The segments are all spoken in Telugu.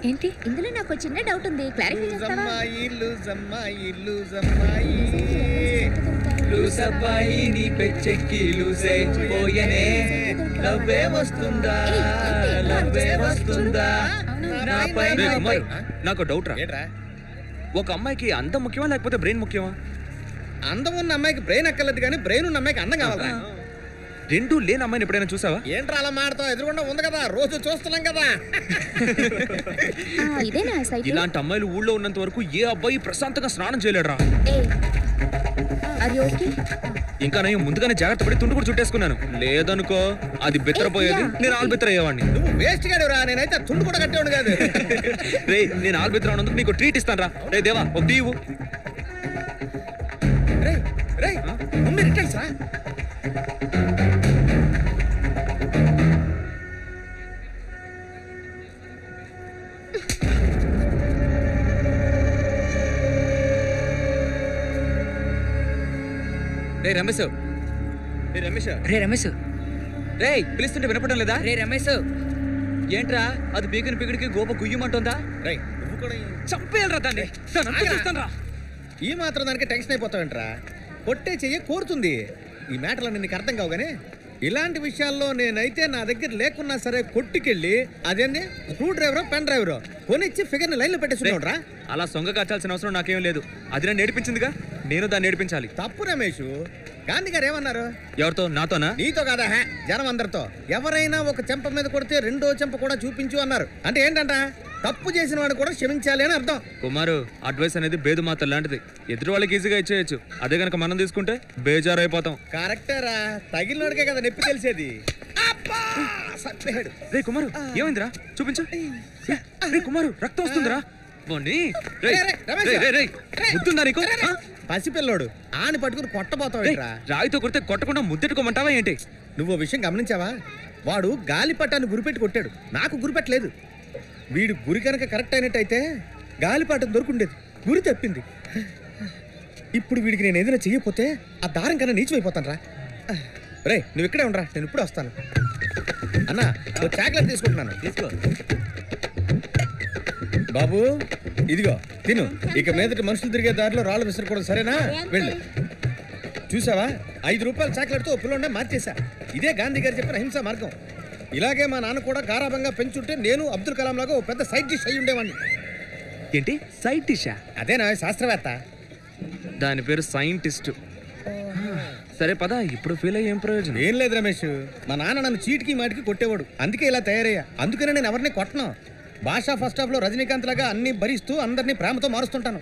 ఏంటి ఇందులో నాకు చిన్న డౌట్ ఉంది, క్లారిఫై చేస్తావా? లూసబ్బాయి నీ పెచ్చెక్కి లూసే పోయనే లవ్వే వస్తుందా లవ్వే వస్తుందా నాపై నాకు డౌట్ రా. ఒక అమ్మాయికి అందం ముఖ్యమా లేకపోతే బ్రెయిన్ ముఖ్యమా? అందం ఉన్న అమ్మాయికి బ్రెయిన్ అక్కర్లేదు కానీ బ్రెయిన్ ఉన్న అమ్మాయికి అందం కావాలా? రెండు లేని అమ్మాయిని ఎప్పుడైనా చూసావా? ఏంట్రా అలా మాడతావు? ఎదురుగుండా ఉంది కదా, రోజు చూస్తున్నాం కదా. ఇదేనా సైట్? ఇలాంటి అమ్మాయిలు ఊళ్ళో ఉన్నంత వరకు ఏ అబ్బాయి ప్రశాంతంగా స్నానం చేయలేడురా. ఇంకా నేను ముందుగానే జాగ్రత్త పడి తుండు కూడా చుట్టేసుకున్నాను. లేదనుకో అది బెత్తరపోయేది, నేను ఆల్ బెత్తర అయ్యేవాడిని. నువ్వు వేస్ట్ గాడురా, నేనైతే తుండు కూడా కట్టేవాడు కాదు. రే నేను ఆల్ బెత్తర ఉన్నందుకు నీకు ట్రీట్ ఇస్తాను రా. రే దేవా ఒక టీ ఇవ్వు. రే రమేష్, రే పిలుస్తుంటే వినపడడం లేదా? రే రమేష్, ఏంట్రా అది పీకిన పిగిడికి గోప గుయ్యమంటుందా? నువ్వు కూడా చంపేయాలరా దాన్ని. ఈ మాత్రం దానికి టెన్షన్ అయిపోతావేంట్రా? కొట్టే చెయ్యి కోరుతుంది. ఈ మ్యాటర్లు నీకు అర్థం కావు కానీ ఇలాంటి విషయాల్లో నేనైతే నా దగ్గర లేకున్నా సరే కొట్టుకెళ్ళి అదేంది స్క్రూ డ్రైవరో పెన్ డ్రైవరో కొనిచ్చి ఫిగర్ని లైన్లో పెట్టేసుకుంటావురా. అలా సొంగ కాచాల్సిన అవసరం నాకేం లేదు. అది నేను నేర్పించిందిగా, నేను దాన్ని నేర్పించాలి. తప్పు రమేష్. గాంధీ గారు ఏమన్నారు? ఎవరితో? నాతోనా? నీతో కాదా, జనం అందరితో. ఎవరైనా ఒక చెంప మీద కొడితే రెండో చెంప కూడా చూపించు అన్నారు. అంటే ఏంటంట? తప్పు చేసిన వాడు కూడా క్షమించాలి అని అర్థం. కుమారు, అడ్వైస్ అనేది బేదు మాత్ర లాంటిది. ఎదురు వాళ్ళకి ఈజీగా ఇచ్చేయచ్చు. అదే కనుక మనం తీసుకుంటే బేజారు అయిపోతాం. కరెక్టేరా, తగిలినోడికే కదా నొప్పి తెలిసేది. రే కుమారు, ఏమైందిరా? చూపించు. రే కుమారు, రక్తం వస్తుందిరా. ముద్దుందా నీకు? పసిపిల్లోడు ఆని పట్టుకుని కొట్టబోతావు. రాయితో కొడితే కొట్టకుండా ముద్దెట్టుకోమంటావా ఏంటి? నువ్వు విషయం గమనించావా? వాడు గాలిపటాన్ని గురిపెట్టి కొట్టాడు, నాకు గురిపెట్టలేదు. వీడు గురి కనుక కరెక్ట్ అయినట్టయితే గాలిపటం దొరుకుండేది, గురి తప్పింది. ఇప్పుడు వీడికి నేను ఏదైనా చెయ్యకపోతే ఆ దారం కన్నా నీచమైపోతాను రా. రే నువ్వు ఇక్కడే ఉండరా, నేను ఇప్పుడే వస్తాను. అన్నా చాక్లెట్ తీసుకుంటున్నాను, తీసుకో. బాబు ఇదిగో తిను. ఇక మీదటి మనుషులు తిరిగే దారిలో రాళ్ళు విసరకూడదు, సరేనా? వెళ్ళు. చూసావా, 5 రూపాయల చాక్లెట్తో పిల్లోనే మార్చేశా. ఇదే గాంధీ గారు చెప్పిన అహింసా మార్గం. ఇలాగే మా నాన్న కూడా గారాభంగా పెంచుంటే నేను అబ్దుల్ కలాం లాగా ఓ పెద్ద సైడ్ డిష్ అయ్యి ఉండేవాడిని. ఏంటి సైడ్ డిషా? అదేనా శాస్త్రవేత్త, దాని పేరు సైంటిస్ట్. సరే పద, ఇప్పుడు ఫీల్ అయ్యి ఏం ప్రయోజనం? ఏం లేదు రమేష్, మా నాన్న నన్ను చీటికి మాటికి కొట్టేవాడు, అందుకే ఇలా తయారయ్యా. అందుకనే నేను ఎవరిని కొట్టను. భాషా ఫస్ట్ హాఫ్లో రజనీకాంత్ లాగా అన్ని భరిస్తూ అందరినీ ప్రేమతో మారుస్తుంటాను.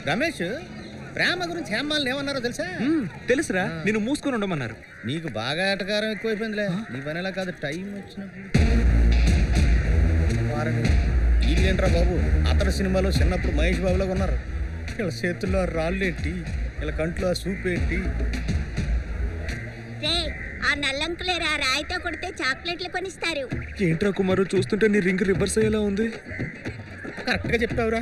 రమేష్, ప్రేమ గురించి హేమాలని ఏమన్నారో తెలుసా? తెలుసురా, నేను మూసుకొని ఉండమన్నారు. నీకు బాగా ఎటకారం ఎక్కువైపోయిందిలే. నీ పని ఎలా కాదు, టైం వచ్చినప్పుడు. ఇదేంట్రా బాబు, అతడు సినిమాలో చిన్నప్పుడు మహేష్ బాబులాగా ఉన్నారు. ఇలా చేతుల్లో రాళ్ళు ఎట్టి, ఇలా కంట్లో సూప్ ఎట్టి. ఆ నల్లంకులేరా రాయితో కొడితే చాక్లెట్లు కొనిస్తారు. ఏంట్రా కుమారు, చూస్తుంటే నీ రింగ్ రివర్స్ అయ్యేలా ఉంది. కరెక్ట్గా చెప్పావురా.